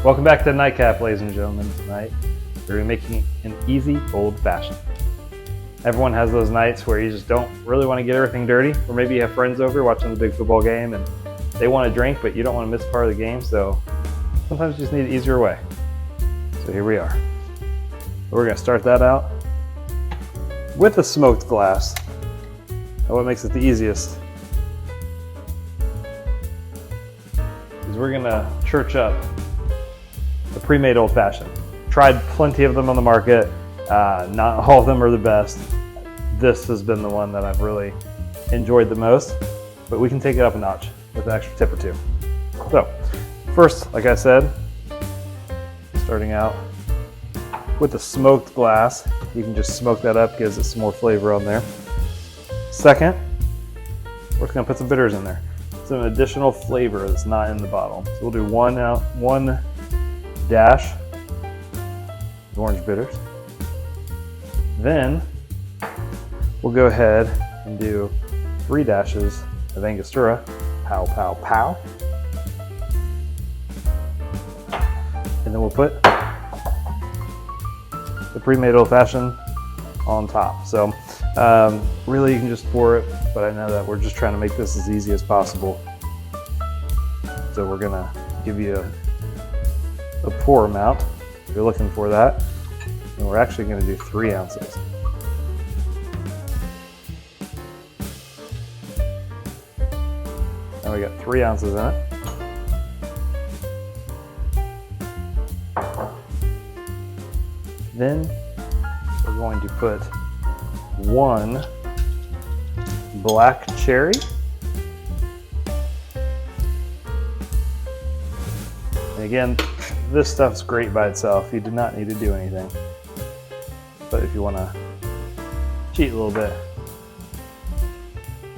Welcome back to Nightcap, ladies and gentlemen. Tonight, we're making an easy old-fashioned. Everyone has those nights where you just don't really want to get everything dirty, or maybe you have friends over watching the big football game and they want to drink, but you don't want to miss part of the game, so sometimes you just need an easier way. So here we are. We're going to start that out with a smoked glass. And what makes it the easiest is we're going to church up the pre-made old-fashioned. Tried plenty of them on the market. Not all of them are the best. This has been the one that I've really enjoyed the most, but we can take it up a notch with an extra tip or two. So first, like I said, starting out with the smoked glass. You can just smoke that up, gives it some more flavor on there. Second, we're just gonna put some bitters in there. Some additional flavor that's not in the bottle. So we'll do one dash of orange bitters. Then we'll go ahead and do 3 dashes of Angostura. Pow, pow, pow. And then we'll put the pre-made old-fashioned on top. So really you can just pour it, but I know that we're just trying to make this as easy as possible. So we're gonna give you a pour amount if you're looking for that. And we're actually gonna do 3 ounces. Now we got 3 ounces in it. Then we're going to put 1 black cherry. And again, this stuff's great by itself. You do not need to do anything. But if you want to cheat a little bit,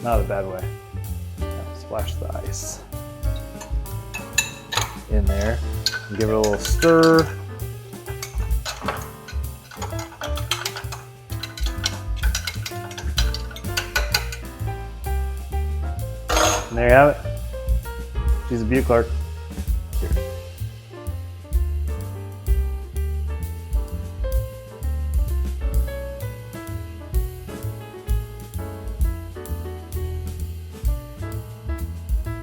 not a bad way. Now splash the ice in there and give it a little stir. And there you have it. She's a Butte Clark.